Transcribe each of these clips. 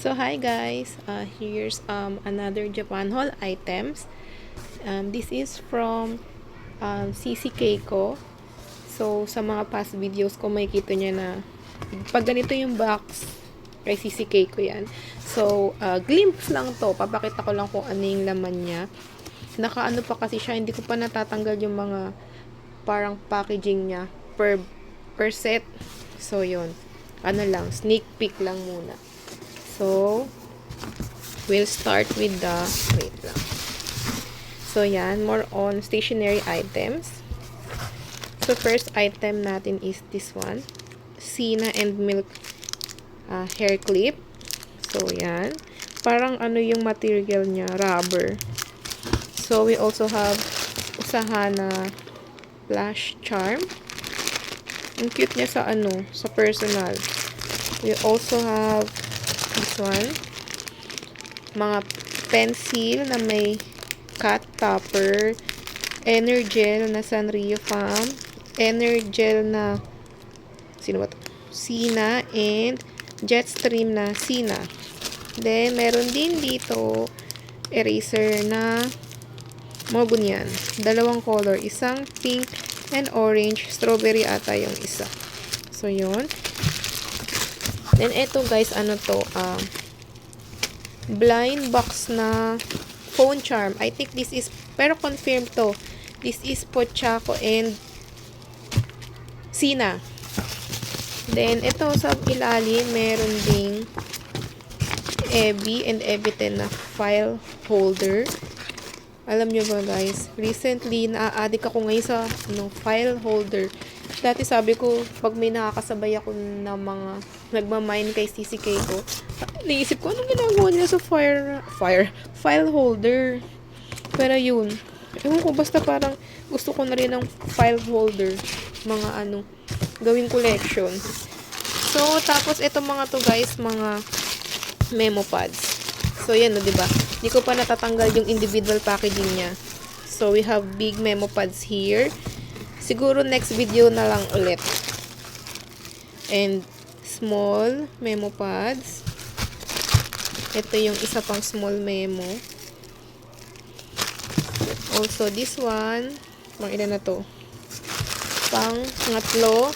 So hi guys, here's another Japan haul items. This is from CC Keiko. So sa mga past videos ko makikita niya na pag ganito yung box kay CC Keiko yan. So glimpse lang to, papakita ko lang kung ano yung laman niya. Nakaano pa kasi siya, hindi ko pa natatanggal yung mga parang packaging niya per set. So yun, ano lang, sneak peek lang muna. So, we'll start with the, wait lang. So, yan, more on stationery items. So, first item natin is this one. Sina and Milk hair clip. So, yan. Parang ano yung material niya, rubber. So, we also have Usahana Flash Charm. Ang cute niya sa ano, sa personal. We also have this one. Mga pencil na may cat topper. Energel na Sanrio Farm. Energel na sino ba to? Sina and Jetstream na Sina. Then, meron din dito eraser na Mogunyan. Dalawang color. Isang pink and orange. Strawberry ata yung isa. So, yun. Then, eto guys, ano to? Blind box na phone charm. I think this is, pero confirm to. This is Pochaco and Sina. Then, ito sa ilalim, meron ding Ebi and Ebi 10 na file holder. Alam nyo ba guys, recently, na-addict ako ngayon sa file holder. Dati sabi ko, pag may nakakasabay ako na mga nagmamine kay CC Keiko, naisip ko, anong ginagawa nila sa file holder? Pero yun, ewan ko, basta parang gusto ko na rin ng file holder. Mga gawing collection. So, tapos itong mga to guys, mga memo pads. So, yan o, diba? Hindi ko pa natatanggal yung individual packaging niya. So, we have big memo pads here. Siguro next video na lang ulit. And small memo pads. Ito yung isa pang small memo. Also this one, pang ilan na to? Pang ngatlo,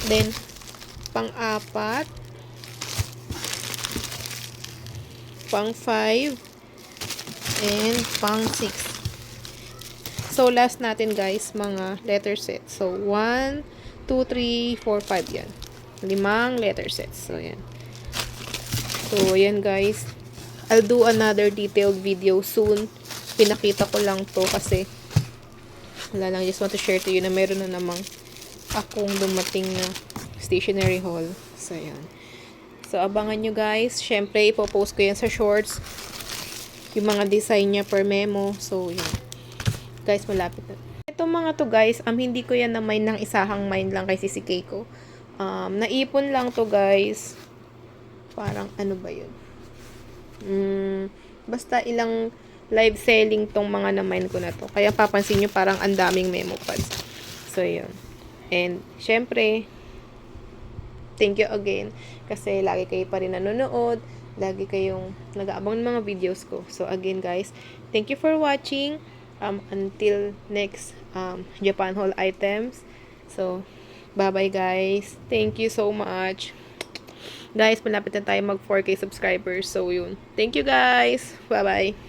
then pang apat, pang 5, and pang 6. So, last natin guys, mga letter sets. So, 1, 2, 3, 4, 5 yan. 5 letter sets. So, yan. So, yan guys. I'll do another detailed video soon. Pinakita ko lang to kasi wala lang, just want to share to you na meron na namang akong dumating na stationery haul. So, yan. So, abangan nyo guys. Syempre, ipopost ko yan sa shorts. Yung mga design niya per memo. So, yan. Guys, malapit na. Itong mga to guys, hindi ko yan na-mine ng isahang mine lang kay CC Keiko. Naipon lang to guys. Parang ano ba yun? Basta ilang live selling tong mga na-mine ko na to. Kaya papansin nyo parang ang daming memo pads. So, yun. And, syempre, thank you again. Kasi lagi kayo pa rin nanonood. Lagi kayong nag-aabang ng mga videos ko. So, again guys, thank you for watching. Until next Japan haul items. So, bye-bye guys. Thank you so much. Guys, malapit na tayo mag 4K subscribers. So, yun. Thank you guys. Bye-bye.